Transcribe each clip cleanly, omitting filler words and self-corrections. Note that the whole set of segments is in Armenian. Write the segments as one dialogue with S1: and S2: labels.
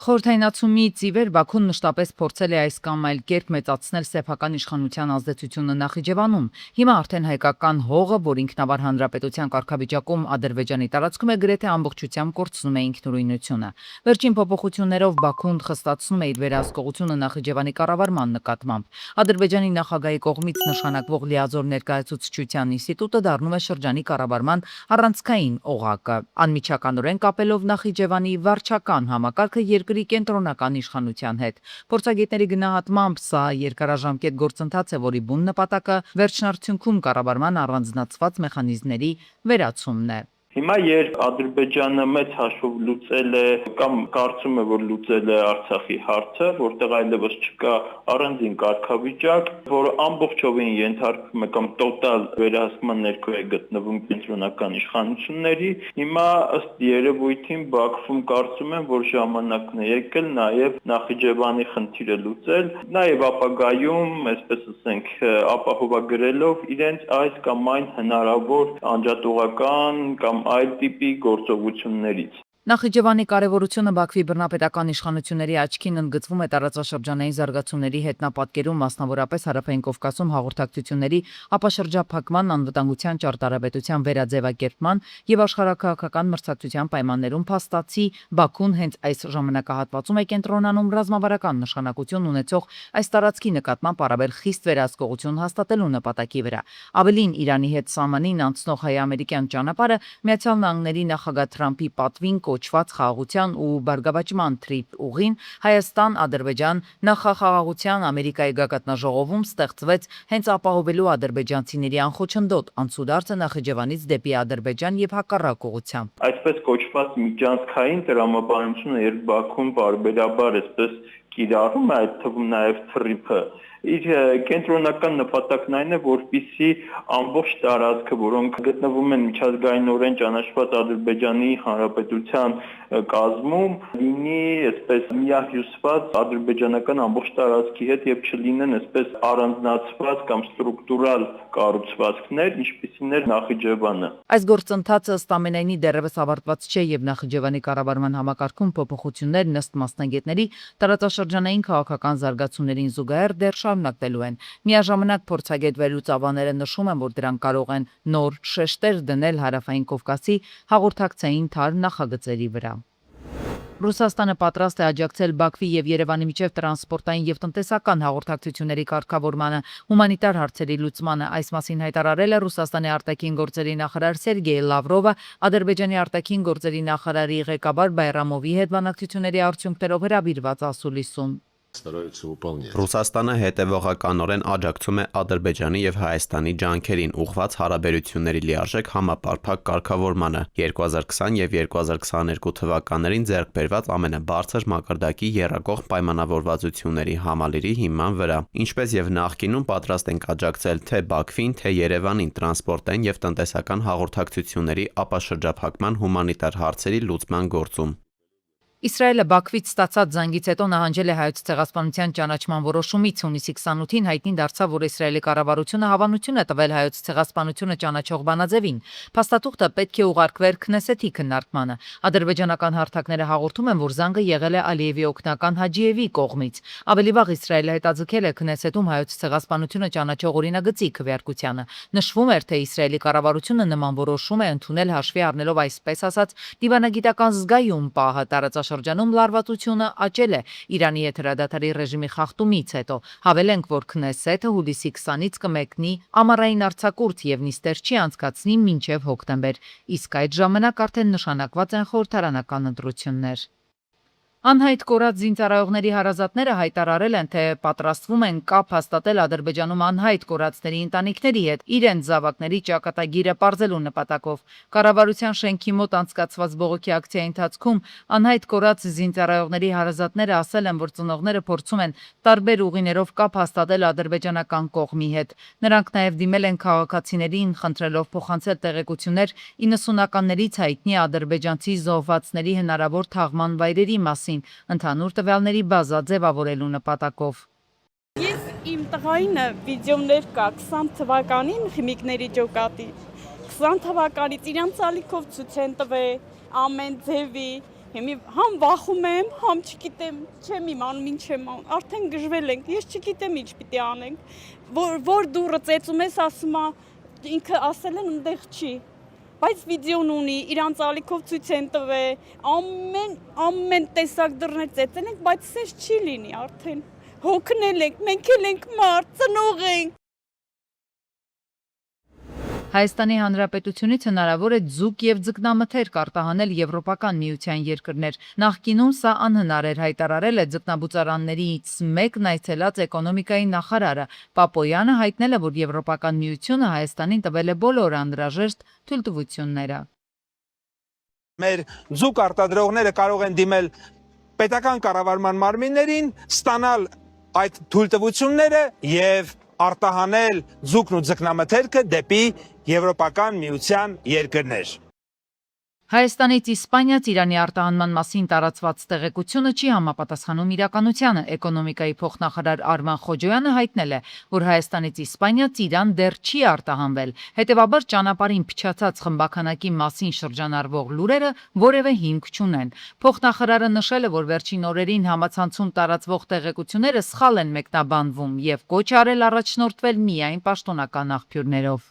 S1: Խորհրդայնացումից ի վեր Բաքուն մշտապես փորձել է այս կամ այլ կերպ մեծացնել սեփական իշխանության ազդեցությունը Նախիջևանում։ Հիմա արդեն հայկական հողը, որ ինքնավար հանրապետության կարգավիճակում Ադրբեջանի տարածքում է, գրեթե ամբողջությամբ կորցնում է ինքնուրույնությունը։ Վերջին փոփոխություններով Բաքուն խստացնում է իր վերահսկողությունը Նախիջևանի կառավարման նկատմամբ։ Ադրբեջանի նախագահի կողմից նշանակվող լիազոր ներկայացուցչության ինստիտուտը դառնում է շրջանի կառավարման առանցքային օղակը։ Անմիջականորեն կապելով Նախիջևանի վարչական համակարգը երկրի կենտրոնական իշխանության հետ։ Փորձագետների գնահատմամբ սա երկարաժամկետ գործընթաց է, որի բուն նպատակը վերջնարդյունքում կառավարման առանձնացված մեխանիզմների վերացումն է։
S2: Հիմա երբ Ադրբեջանը մեծ հաշվով լուծել է կամ կարծում է, որ լուծել է Արցախի հարցը, որտեղ այլևս չկա առանձին կարգավիճակ, որը ամբողջովին ենթարկվում է կամ տոտալ վերահսկման ներքո է գտնվում կենտրոնական իշխանությունների, հիմա ըստ երևույթին Բաքվում կարծում են, որ ժամանակն է եկել նաև Նախիջևանի խնդիրը լուծել, նաև ապագայում, այսպես ասենք, ապահովագրելով իրենց այս կամ այն հնարավոր անջատողական կամ այլ տիպի գործողություններից։
S1: Նախիջևանի կարևորությունը Բաքվի բռնապետական իշխանությունների աչքին ընդգծվում է տարածաշրջանային զարգացումների հետնապատկերում, մասնավորապես Հարավային Կովկասում հաղորդակցությունների ապաշրջափակման, անվտանգության ճարտարապետության վերաձևակերպման եւ աշխարհաքաղաքական մրցակցության պայմաններում փաստացի Բաքուն հենց այս ժամանակահատվածում է կենտրոնանում ռազմավարական նշանակություն ունեցող այս տարածքի նկատմամբ առավել խիստ վերահսկողություն հաստատելու նպատակի վրա։ Ավելին, Իրանի հետ սահմանին անցնող հայ-ամերիկյան ճանապարհը Միացյալ Նահանգների նախագահ Թրամփի պատվին կոչված խաղաղության ու բարգավաճման թրիփ ուղին Հայաստան-Ադրբեջան նախախաղաղության Ամերիկայի գագաթնաժողովում ստեղծվեց հենց ապահովելու ադրբեջանցիների անխոչնդոտ անցուդարձը Նախիջևանից դեպի Ադրբեջան եւ հակառակ ուղղությամբ։
S2: Այսպես կոչված միջանցքային տրամաբանությունը, երբ Բաքուն բարբերաբար այսպես կիրառում է, այդ թվում նաև թրիփը, իր կենտրոնական նպատակն այն է, որպեսզի ամբողջ տարածքը, որոնք գտնվում են միջազգայինորեն ճանաչված Ադրբեջանի Հանրապետության կազմում, լինի այսպես միահյուսված ադրբեջանական ամբողջ տարածքի հետ եւ չլինեն այսպես առանձնացված կամ ստրուկտուրալ կառուցվածքներ, ինչպիսին էր Նախիջևանը։
S1: Այս գործընթացը ըստ ամենայնի դեռևս ավարտված չէ եւ Նախիջևանի կառավարման համակարգում փոփոխություններն ըստ մասնագետների տարածաշրջանային քաղաքական զարգացումներին զուգահեռ դեռ շարունակվելու են։ Միաժամանակ փորձագետ վերլուծաբանները նշում են, որ դրանք կարող են նոր շեշտեր դնել Հարավային Կովկասի հաղորդակցային թար նախագծերի վրա։ Ռուսաստանը պատրաստ է աջակցել Բաքվի եւ Երևանի միջև տրանսպորտային եւ տնտեսական հաղորդակցությունների կարգավորմանը, հումանիտար հարցերի լուծմանը։ Այս մասին հայտարարել է Ռուսաստանի արտաքին գործերի նախարար Սերգեյ Լավրովը Ադրբեջանի արտաքին գործերի նախարարի ղեկավար Բայրամովի հետ բանակցությունների արդյունքներով հրավիրված ասուլիսում։
S3: Ռուսաստանը հետևողականորեն աջակցում է Ադրբեջանի եւ Հայաստանի ջանքերին ուղղված հարաբերությունների լիարժեք համապարփակ կարգավորմանը 2020 եւ 2022 թվականներին ձեռք բերված ամենաբարձր մակարդակի եռակողմ պայմանավորվածությունների համալիրի հիման վրա, ինչպես եւ նախկինում պատրաստ ենք աջակցել թե Բաքվին, թե Երևանին տրանսպորտային եւ տնտեսական հաղորդակցությունների ապաշրջափակման հումանիտար հարցերի լուծման գործում։
S1: Իսրայելը Բաքվից ստացած զանգից հետո նահանջել է Հայոց ցեղասպանության ճանաչման որոշումից։ Հունիսի 28-ին հայտնի դարձավ, որ Իսրայելի կառավարությունը հավանություն է տվել Հայոց ցեղասպանությունը ճանաչող բանաձևին։ Փաստաթուղթը պետք է ուղարկվեր Քնեսեթի քննարկմանը։ Ադրբեջանական հարթակները հաղորդում են, որ զանգը եղել է Ալիևի օգնական Հաջիևի կողմից։ Ավելի վաղ Իսրայելը հետաձգել է Քնեսեթում Հայոց ցեղասպանությունը ճանաչող օրինագծի քվեարկությանը։ Նշվում էր, թե Իսրայելի կառավարությունը նման որոշում է ընդունել հաշվի առնելով այսպես ասած դիվանագիտական զգայուն պահը շրջանում լարվածությունը աճել է Իրանի հետ հրադադարի ռեժիմի խախտումից հետո։ Հավելենք, որ Քնեսեթը հուլիսի 20-ից կմեկնի ամառային արձակուրդ եւ նիստեր չի անցկացնի մինչեւ հոկտեմբեր, իսկ այդ ժամանակ արդեն նշանակված են խորհրդարանական ընտրություններ։ Անհայտ կորած զինծառայողների հարազատները հայտարարել են, թե պատրաստվում են կապ հաստատել Ադրբեջանում անհայտ կորածների ընտանիքների հետ իրենց զավակների ճակատագիրը պարզելու նպատակով։ Կառավարության շենքի մոտ անցկացված բողոքի ակցիայի ընթացքում անհայտ կորած զինծառայողների հարազատները ասել են, որ ծնողները փորձում են տարբեր ուղիներով կապ հաստատել ադրբեջանական կողմի հետ։ Նրանք նաև դիմել են քաղաքացիներին, խնդրելով փոխանցել տեղեկություններ 90-ականներից հայտնի ադրբեջանցի զոհվածների հնարավոր թաղման վայրերի մասին, ընդհանուր տվյալների բազա ձևավորելու նպատակով։
S4: Ես իմ տղային վիդեոներ կա 20 թվականին խմիքների ջոկատի 20 թվականից իրանց ալիքով ցույց են տվել ամեն ձևի Հիմի համ վախում եմ, համ չգիտեմ, չեմ իմանում ինչ եմ անում, արդեն գժվել ենք, ես չգիտեմ ինչ պիտի անենք, որ դուրը ծեծում ես, ասում է, ինքը ասել են ընդեղ չի, բայց վիդեոն ունի, իրանց ալիքով ցույց են տվել, ամեն տեսակ դռներ ծեծել ենք, բայց սենց չի լինի արդեն, հոգնել ենք, մենք էլ ենք մարդ, ծնող ենք։
S1: Հայաստանի Հանրապետությունից հնարավոր է ձուկ եւ ձկնամթերք արտահանել Եվրոպական միության երկրներ։ Նախկինում սա անհնար էր, հայտարարել է ձկնաբուծարաններից մեկն այցելած էկոնոմիկայի նախարարը։ Պապոյանը հայտնել է, որ Եվրոպական միությունը Հայաստանին տվել է բոլոր անհրաժեշտ թույլտվությունները։
S5: Մեր ձուկ արտադրողները կարող են դիմել պետական կառավարման մարմիններին, ստանալ այդ թույլտվությունները եւ արտահանել ձուկն ու ձկնամթերքը դեպի Եվրոպական միության երկրներ։
S1: Հայաստանից Իսպանիա Իրանի արտահանման մասին տարածված տեղեկությունը չի համապատասխանում իրականությանը։ Էկոնոմիկայի փոխնախարար Արման Խոջոյանը հայտնել է, որ Հայաստանից Իսպանիա Իրան դեռ չի արտահանվել։ Հետևաբար ճանապարհին փչացած խմբականակի մասին շրջանառվող լուրերը որևէ հիմք չունեն։ Փոխնախարարը նշել է, որ վերջին օրերին համացանցում տարածվող տեղեկությունները սխալ են մեկնաբանվում եւ կոչ արել առաջնորդվել միայն պաշտոնական աղբյուրներով։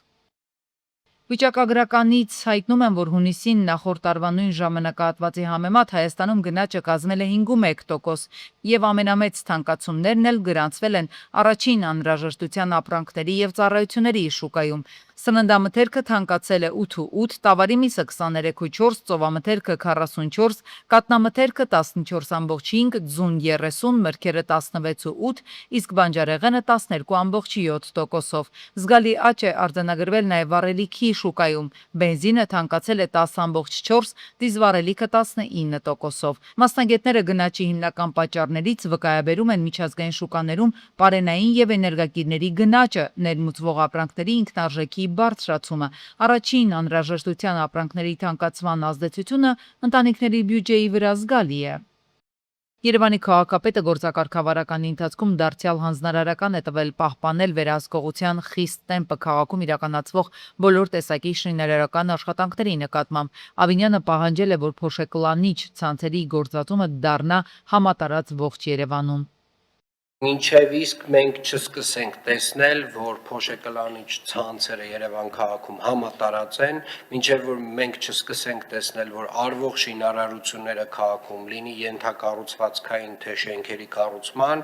S1: Վիճակագրականից հայտնում են, որ հունիսին նախորդ տարվա նույն ժամանակահատվածի համեմատ Հայաստանում գնաճը կազմել է 5.1% եւ ամենամեծ թանկացումներն էլ գրանցվել են առաջին անհրաժեշտության ապրանքների եւ ծառայությունների շուկայում։ Սննդամթերքը թանկացել է 8.8, տավարի միսը 23.4, ծովամթերքը 44, կատնամթերքը 14.5, ձուն 30, մրգերը 16.8, իսկ բանջարեղենը 12.7%-ով։ Զգալի աճ է արձանագրվել նաև վառելիքի շուկայում։ Բենզինը թանկացել է 10.4, դիզվառելիքը 19%-ով։ Մասնագետները գնաճի հիմնական պատճառներից վկայաբերում են միջազգային շուկաներում պարենային եւ էներգակիրների գնաճը, ներմուծվող ապրանքների ինքնարժեքի բարձրացումը, առաջին անհրաժեշտության ապրանքների թանկացման ազդեցությունը ընտանիքների բյուջեի վրա զգալի է։ Երևանի քաղաքապետը գործակարգավարականի ընթացքում դարձյալ հանձնարարական է տվել պահպանել վերահսկողության խիստ տեմպը քաղաքում իրականացվող բոլոր տեսակի շինարարական աշխատանքների նկատմամբ։ Ավինյանը պահանջել է, որ փոշեկլանիչ ցանցերի գործածումը դառնա համատարած ողջ Երևանում։
S6: Մինչև իսկ մենք չսկսենք տեսնել, որ փոշեկլանիչ ցանցերը Երևան քաղաքում համատարած են, մինչև որ մենք չսկսենք տեսնել, որ արվող շինարարությունները քաղաքում լինի ենթակառուցվածքային թե շենքերի կառուցման,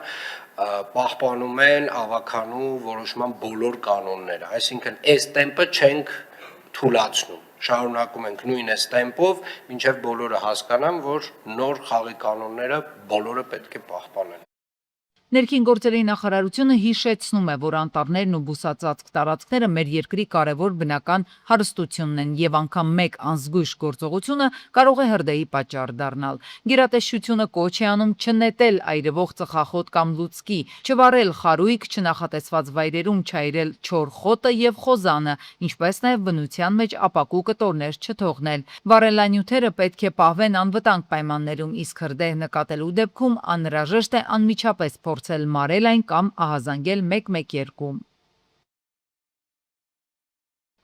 S6: պահպանում են ավականու որոշման բոլոր կանոնները, այսինքն այս տեմպը չենք թուլացնում, շարունակում ենք նույն այս տեմպով, մինչև բոլորը հասկանան, որ նոր խաղի կանոնները բոլորը պետք է պահպանեն։
S1: Ներքին գործերի նախարարությունը հիշեցնում է, որ անտառներն ու բուսածածկ տարածքները մեր երկրի կարևոր բնական հարստությունն են եւ անգամ մեկ անզգույշ գործողությունը կարող է հրդեհի պատճառ դառնալ։ Գերատեսչությունը կոչ է անում չնետել այրվող ծխախոտ կամ լուցկի, չվառել խարույկ, չնախատեսված վայրերում չայրել չոր խոտը եւ խոզանը, ինչպես նաեւ բնության մեջ ապակու կտորներ չթողնել։ Վառելանյութերը պետք է պահվեն անվտանգ պայմաններում, իսկ հրդեհ նկատելու դեպքում անհրաժեշտ է անմիջապես փորձել մարել այն կամ ահազանգել 112։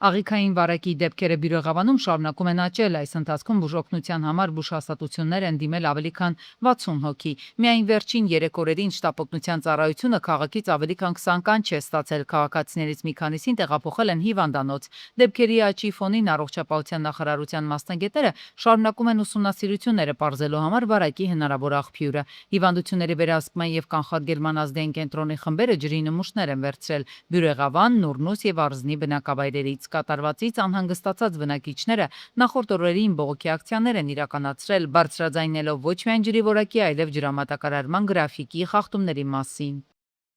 S1: Աղիքային վարակի դեպքերը Բյուրեղավանում շարունակում են աճել, այս ընթացքում բուժօգնության համար բուժհաստատություններ են դիմել ավելի քան 60 հոգի։ Միայն վերջին 3 օրերին շտապօգնության ծառայությունը քաղաքից ավելի քան 20 կանչ է ստացել, քաղաքացիներից մի քանիսին տեղափոխել են հիվանդանոց։ Դեպքերի աճի ֆոնին առողջապահության նախարարության մասնագետները շարունակում են ուսումնասիրությունները պարզելու համար վարակի հնարավոր աղբյուրը։ Հիվանդությունների վերահսկման եւ կանխարգելման ազդային կենտրոնի խմբերը ջրի նմուշներ են վերցրել Բյուրեղավան, Նուռնուս եւ Արզնի բնակավայրերից։ Կատարվածից անհանգստացած բնակիչները նախորդ օրերին բողոքի ակցիաներ են իրականացրել, բարձրաձայնելով ոչ միայն ջրի որակի, այլև ջրամատակարարման գրաֆիկի խախտումների մասին։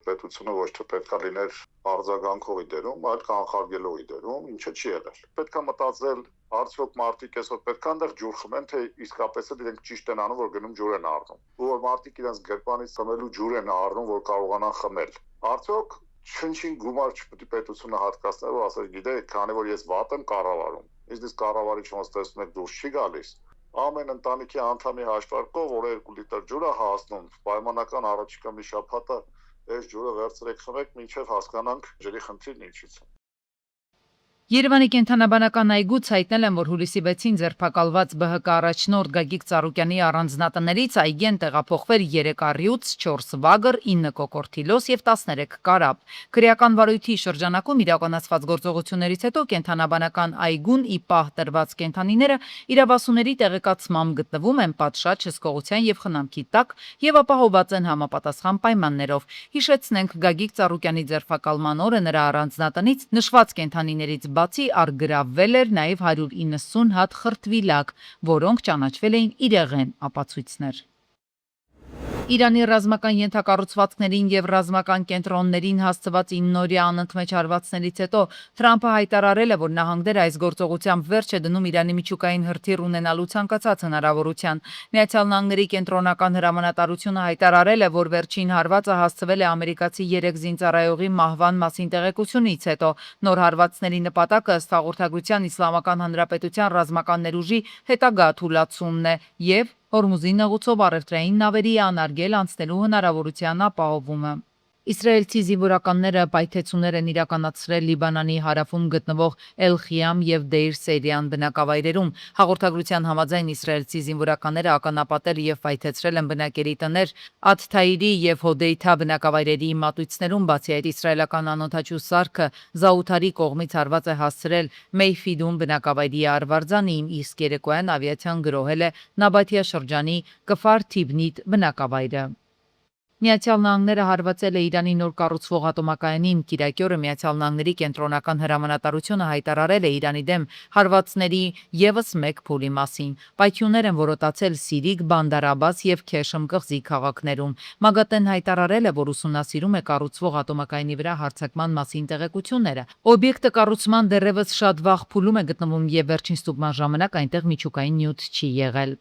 S7: Պետությունը ոչ թե պետքա լիներ արձագանքողի դերում, այլ կանխարգելողի դերում, ինչը չի եղել։ Պետքա մտածել, արդյոք մարդիկ այսօր պետքա այնտեղ ջուր խմեն, թե իսկապես էլ իրենք ճիշտ են անում, որ գնում ջուր են առնում։ Ու որ մարդիկ իրենց գրպանից խմելու ջուր են առնում, որ կարողանան խմել։ Արդյոք Չնչին գումար չպետք է պետությունը հատկացնել ու ասել, գիտեք, քանի որ ես վատ եմ կառավարում, իսկ կառավարիչ ոնց տեսնում եք դուրս չի գալիս։ Ամեն ընտանիքի անդամի հաշվարկով, որ 2 լիտր ջուր է հասնում, պայմանական առաջիկա մի շաբաթը այս ջուրը վերցրեք խմեք, մինչև հասկանանք ջրի խնդիրն ինչից է։
S1: Երևանի կենթանաբանական այգուց հայտնել են, որ հուլիսի 6-ին ձերբակալված ԲՀԿ առաջնորդ Գագիկ Ծառուկյանի առանձնատներից այգեն տեղափոխվել 3 առյուծ, 4 վագր, 9 կոկորտիլոս եւ 13 կարապ։ Քրեական վարույթի շրջանակում իրականացված գործողություններից հետո կենթանաբանական այգուն ի պահ տրված կենդանիները իրավասուների տեղեկացմամբ գտնվում են պատշաճ հսկողության եւ խնամքի տակ եւ ապահովված են համապատասխան պայմաններով։ Հիշեցնենք, Գագիկ Ծառուկյանի ձերբակալման օրը նրա առանձնատնից նշված կենդանիներից բացի արգրավվել էր նաև 190 հատ խրտվիլակ, որոնք ճանաչվել էին իրեղեն ապացույցներ։ Իրանի ռազմական ենթակառուցվածքներին եւ ռազմական կենտրոններին հասցված 9-օրյա անընդմեջ հարվածներից հետո Թրամփը հայտարարել է, որ նահանգները այս գործողությամբ վերջ է դնում Իրանի միջուկային հրթիռ ունենալու ցանկացած հնարավորության։ Միացյալ Նահանգների կենտրոնական հրամանատարությունը հայտարարել է, որ վերջին հարվածը հասցվել է ամերիկացի 3 զինծառայողի մահվան մասին տեղեկությունից հետո։ Նոր հարվածների նպատակը ըստ հաղորդագրության Իսլամական Հանրապետության ռազմական ներուժի հետագա թույլատումն է եւ Հորմուզի նեղուցով առևտրային նավերի անարգել անցնելու հնարավորության ապահովումը։ Իսրայելցի զինվորականները պայթեցուներ են իրականացրել Լիբանանի հարավում գտնվող Էլ-Խիամ եւ Դեյր Սեյրյան բնակավայրերում։ Հաղորդագրության համաձայն իսրայելցի զինվորականները ականապատել եւ պայթեցրել են բնակելի տներ Աթ-Թայրի եւ Հոդեյթա բնակավայրերի մատույցներում, բացի այդ իսրայելական անօդաչու սարքը Զաութարի կողմից հարված է հասցրել Մեյֆիդուն բնակավայրի Արվարձանին, իսկ երեկոյան ավիացիան գրոհել է Նաբաթիա շրջանի Կֆար Թիբնիտ բնակավայրը։ Միացյալ Նահանգները հարվածել է Իրանի նոր կառուցվող ատոմակայանին։ Կիրակի օրը Միացյալ Նահանգների կենտրոնական հրամանատարությունը հայտարարել է Իրանի դեմ հարվածների եւս մեկ փուլի մասին։ Պայթյուններ են որոտացել Սիրիգ, Բանդար Աբաս եւ Քեշմ կղզի քաղաքներում։ ՄԱԳԱՏԷ-ն հայտարարել է, որ ուսումնասիրում է կառուցվող ատոմակայանի վրա հարձակման մասին տեղեկությունները։ Օբյեկտը կառուցման դեռևս շատ վաղ փուլում է գտնվում եւ վերջին ստուգման ժամանակ այնտեղ միջուկային նյութ չի եղել։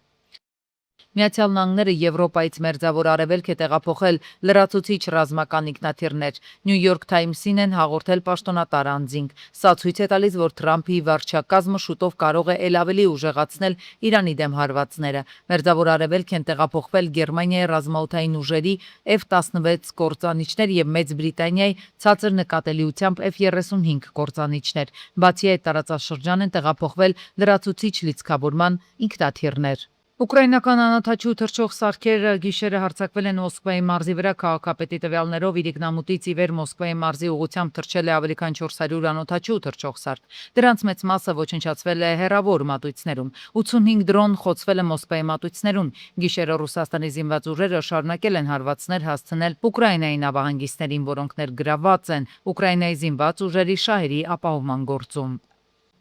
S1: Միացյալ Նահանգները Եվրոպայից մերձավոր արևելք է տեղափոխել լրացուցիչ ռազմական ինքնաթիռներ։ New York Times-ին են հաղորդել պաշտոնատար անձինք։ Սա ցույց է տալիս, որ Թրամփի վարչակազմը շուտով կարող է ել ավելի ուժեղացնել Իրանի դեմ հարվածները։ Մերձավոր արևելք են տեղափոխվել Գերմանիայի ռազմաօդային ուժերի F-16 կործանիչներ եւ Մեծ Բրիտանիայի ցածր նկատելիությամբ F-35 կործանիչներ։ Բացի այդ, տարածաշրջան են տեղափոխվել լրացուցիչ լիցքավորման ինքնաթիռներ։ Ուկրաինական անօդաչու թռչող սարքերը գիշերը հարձակվել են Մոսկվայի մարզի վրա։ Քաղաքապետի տվյալներով Իրիկնամուտից ի վեր Մոսկվայի մարզի ուղղությամբ թռչել է ավելի քան 400 անօդաչու թռչող սարք։ Դրանց մեծ մասը ոչնչացվել է հեռավոր մատույցներում։ 85 դրոն խոցվել է Մոսկվայի մատույցներում։ Գիշերը Ռուսաստանի զինված ուժերը շարունակել են հարվածներ հասցնել Ուկրաինայի նավահանգիստներին, որոնք ներգրավված են Ուկրաինայի զինված ուժերի շահերի ապահովման գործում։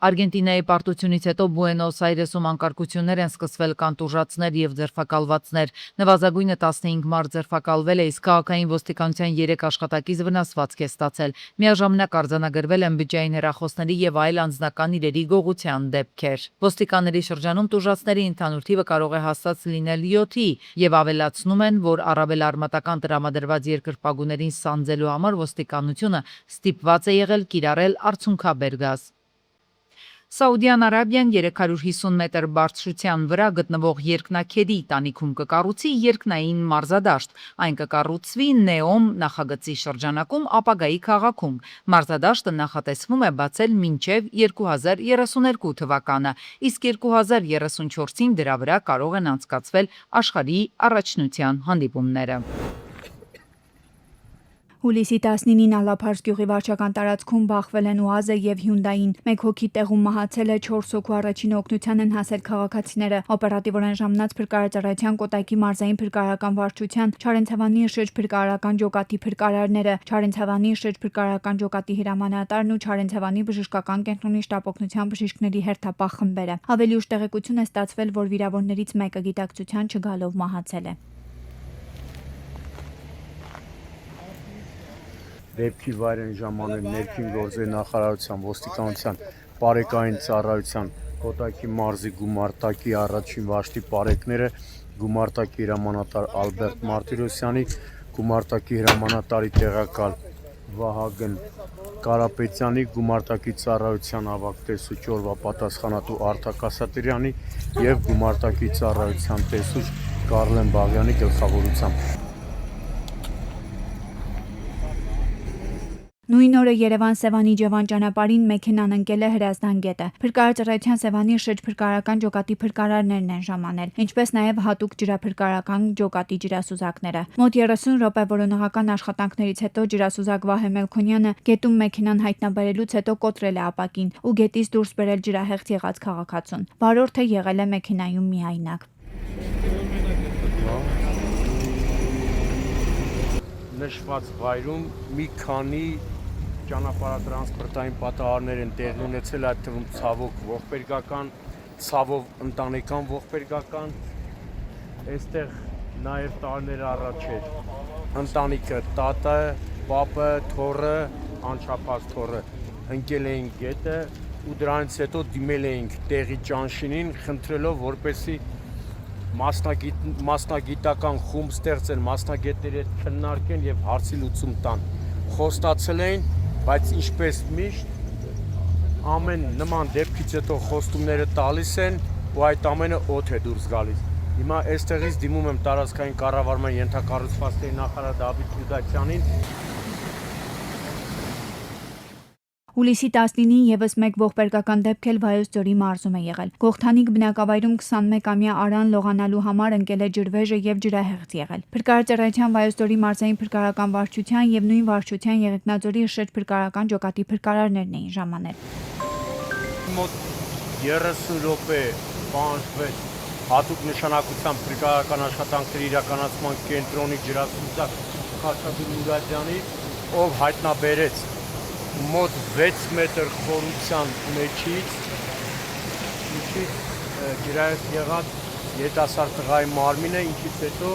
S1: Արգենտինայի պարտությունից հետո Բուենոս Այրեսում անկարգություններ են սկսվել կանտուժացներ եւ ձերբակալվածներ։ Նվազագույնը 15 մարդ ձերբակալվել է, իսկ քաղաքային ոստիկանության 3 աշխատակից վնասվածք է ստացել։ Միաժամանակ արձանագրվել են բջջային հեռախոսների եւ այլ անձնական իրերի գողության դեպքեր։ Ոստիկանների շրջանում տուժածների ընդհանուր թիվը կարող է հասած լինել 7-ի եւ ավելացնում են, որ առավել արմատական տրամադրված երկրպագուներին սանձելու համար ոստիկանությունը ստիպված է եղել կիրառել արցունքաբեր գազ։ Սաուդյան Արաբիան 350 մետր բարձրության վրա գտնվող երկնաքերի տանիքում կկառուցի երկնային մարզադաշտ։ Այն կկառուցվի Նեոմ նախագծի շրջանակում ապագայի քաղաքում։ Մարզադաշտը նախատեսվում է բացել մինչև 2032 թվականը, իսկ 2034-ին դրա վրա կարող են անցկացվել աշխարհի առաջնության հանդիպումները։
S8: Հուլիսի 19-ին Ալափարս գյուղի վարչական տարածքում բախվել են ՈՒԱԶ-ը եւ Հյունդային։ 1 հոգի տեղում մահացել է, 4 հոգու առաջին օգնության են հասել քաղաքացիները։ Օպերատիվորեն ժամանած փրկարարության Կոտայքի մարզային փրկարարական վարչության Չարենցավանի շրջփրկարարական ջոկատի փրկարարները, Չարենցավանի շրջփրկարարական ջոկատի հրամանատարն ու Չարենցավանի բժշկական կենտրոնի շտապօգնության բժիշկների հերթապահ խմբերը։ Ավելի ուշ տեղեկություն է ստացվել, որ վիրավորներից մեկը գիտակցության չգալով մահացել է։
S9: Դեպքի վայրեն ժամանել ներքին գործերի նախարարության, ոստիկանության, բարեկային ծառայության, Կոտայքի մարզի գումարտակի առաջին վաշտի բարեկները, գումարտակի հրամանատար Ալբերտ Մարտիրոսյանի, գումարտակի հրամանատարի տեղակալ Վահագն Կարապետյանի, գումարտակի ծառայության ավագ տեսուչ օրվա պատասխանատու Արտակ Ասատրյանի եւ գումարտակի ծառայության տեսուչ Կարլեն Բաղյանի գլխավորությամբ։
S8: Նույն օրը Երևան-Սևանի-Ջևան ճանապարհին մեքենան ընկել է Հրազդան գետը։ Փրկարարծարայության Սևանի շրջփրկարարական ջոկատի փրկարարներն են ժամանել, ինչպես նաև հատուկ ջրափրկարարական ջոկատի ջրասուզակները։ Մոտ 30 րոպե որոնողական աշխատանքներից հետո ջրասուզակ Վահե Մելքոնյանը գետում մեքենան հայտնաբերելուց հետո կոտրել է ապակին ու գետից դուրս բերել ջրահեղձ եղած քաղաքացուն։ Վարորդը եղել է մեքենայում միայնակ։
S9: Նշված վայրում մի քանի ճանապարհատրանսպորտային պատահարներ են տեղի ունեցել, այդ թվում ցավոք ողբերգական, ցավով ընտանեկան ողբերգական, այստեղ նաև տարիներ առաջ էր ընտանիքը, տատը, պապը, թոռը, անչափահաս թոռը ընկել էին գետը ու դրանից հետո դիմել էինք տեղի ճանշինին, խնդրելով որպեսզի մասնագիտական խումբ ստեղծեն, մասնագետների հետ քննարկեն եւ հարցի լուծում տան։ Խոստացել էին, բայց ինչպես միշտ ամեն նման դեպքից հետո խոստումները տալիս են ու այդ ամենը օդ է դուրս գալիս։ Հիմա այստեղից դիմում եմ տարածքային կառավարման ենթակառուցվածքների նախարար Դավիթ Գյուդակյանին։
S8: Հուլիսի 19-ին եւս մեկ ողբերգական դեպք էլ Վայոց ձորի մարզում է եղել։ Գողթանիկ բնակավայրում 21-ամյա Արան լողանալու համար ընկել է ջրվեժը եւ ջրահեղձ եղել։ Փրկարարծարայության Վայոց ձորի մարզային փրկարարական վարչության եւ նույն վարչության Եղեգնաձորի շրջփրկարարական ջոկատի փրկարարներն էին ժամանել։
S9: Մոտ 30 րոպե բանջվեց հատուկ նշանակության փրկարարական աշխատանքների իրականացման կենտրոնի ջրասուզակ Խաչատուր Մուրադյանի, ով հայտնաբերեց մոտ 6 մետր խորության մեջից ջրահեղձ եղած երիտասարդ տղայի մարմինը, ինչից հետո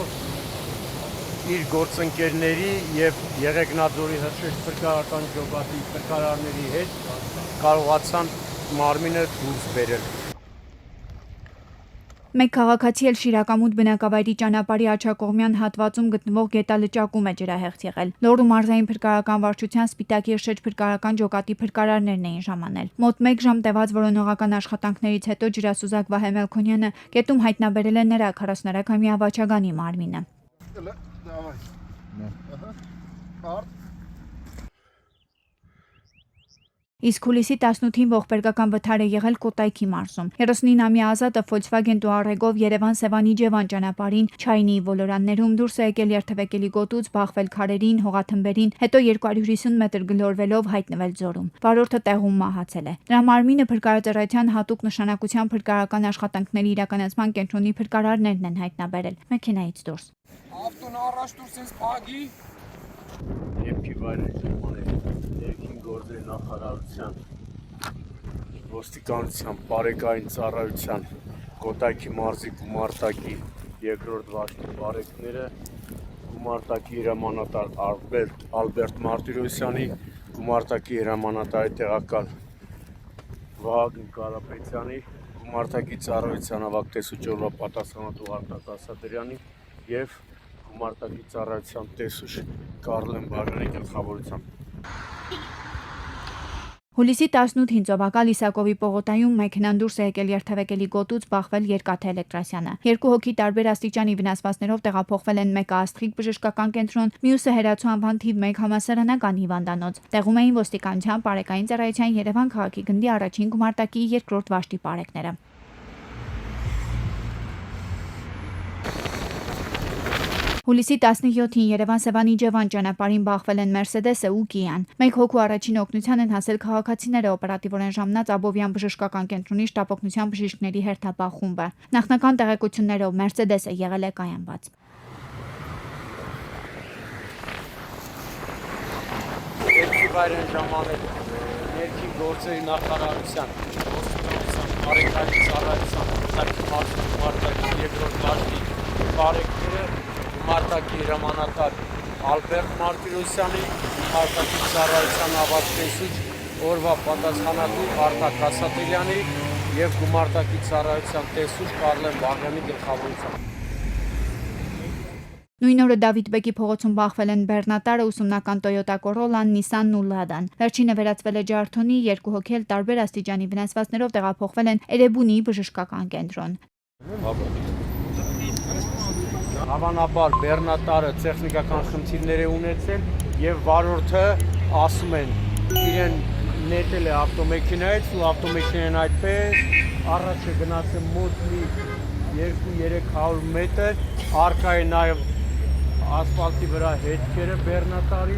S9: իր գործընկերների եւ Եղեգնաձորի հրաշքարարական ջոկատի փրկարարների հետ կարողացան մարմինը դուրս բերել։
S8: Մեկ քաղաքացի էլ Շիրակամուտ բնակավայրի ճանապարհի աջակողմյան հատվածում գտնվող գետալճակում է ջրահեղձ եղել։ Լոռու մարզային փրկարարական վարչության Սպիտակի շրջփրկարարական ջոկատի փրկարարներն էին ժամանել։ Մոտ 1 ժամ տևած որոնողական աշխատանքներից հետո ջրասուզակ Վահե Մելքոնյանը գետում հայտնաբերել է նրա 43-ամյա Ավաչագանի մարմինը։ Իսկ հուլիսի 18-ին ողբերգական վթար է եղել Կոտայքի մարզում։ 39-ամյա Ազատը Volkswagen Touareg-ով Երևան-Սևանի-Ջևան ճանապարհին Չայնիի ոլորաններում դուրս է եկել երթևեկելի գոտուց, բախվել քարերին, հողաթմբերին, հետո 250 մետր գլորվելով հայտնվել ձորում։ Վարորդը տեղում մահացել է։ Նրա մարմինը Փրկարարծարայության հատուկ նշանակության փրկարարական աշխատանքների իրականացման կենտրոնի փրկարարներն են հայտնաբերել մեքենայից դուրս։
S10: Ավտոն առաջ դուրս ես փագի։
S9: Դեպքի վայրը ժամանել ներքին գործերի նախարարության ոստիկանության բարեկային ծառայության Կոտայքի մարզի գումարտակի երկրորդ վարչի բարեկները գումարտակի հրամանատար Ալբերտ Մարտիրոսյանի, գումարտակի հրամանատարի տեղակալ Վահագն Կարապետյանի, գումարտակի ծառայության ավագ տեսուչորվա պատասխանատու Արտակ Ասատրյանի եւ գումարտակի ծառայության տեսուչ Կարլեն Բաղյանի գլխավորությամբ։
S8: Հուլիսի 18-ին Ծովակալ Իսակովի պողոտայում մեքենան դուրս է եկել երթևեկելի գոտուց, բախվել Երկաթե Էլեկտրասյանը։ 2 հոգի տարբեր աստիճանի վնասվածքներով տեղափոխվել են մեկը Աստղիկ բժշկական կենտրոն, մյուսը Հերացու անվան թիվ 1 համալսարանական հիվանդանոց։ Տեղում էին ոստիկանության, բարեկային ծառայության Երևան քաղաքի գնդի առաջին գումարտակի երկրորդ վաշտի բարեկները։ Հուլիսի 17-ին Երևան-Սևանի-Ջևան ճանապարհին բախվել են Մերսեդեսը ու Կիան։ Մեկ հոգու առաջին օգնության են հասել քաղաքացիները, օպերատիվորեն ժամանած Աբովյան բժշկական կենտրոնի շտապօգնության բժիշկների հերթապահ խումբը։ Նախնական տեղեկություններով Մերսեդեսը եղել է կայանված։
S9: Դեպքի վայր են ժամանել ներքին գործերի նախարարության, ոստիկանության, բարեկային ծառայության, Կոտայքի մարզի գումարտակի երկրորդ վարչի բարեկները, գումարտակի հրամանատար Ալբերտ Մարտիրոսյանի, գումարտակի ծառայության ավագ տեսուչ օրվա պատասխանատու Արտակ Ասատրյանի եւ գումարտակի ծառայության տեսուչ Կարլեն Բաղյանի գլխավորությամբ։
S8: Նույն օրը Դավիթբեկի փողոցում բախվել են բեռնատարը, ուսումնական Toyota Corolla-ն, Nissan-ն ու Lada-ն։ Վերջինը վերածվել է ջարդոնի, 2 հոգի էլ տարբեր աստիճանի վնասվածքներով տեղափոխվել են Էրեբունի բժշկական կենտրոն։
S9: Հավանաբար բեռնատարը տեխնիկական խնդիրներ է ունեցել եւ վարորդը ասում են իրեն նետել է ավտոմեքենայից ու ավտոմեքենան այդպես առաջ է գնացել մոտ մի 200-300 մետր, առկա է նաև ասֆալտի վրա հետքերը բեռնատարի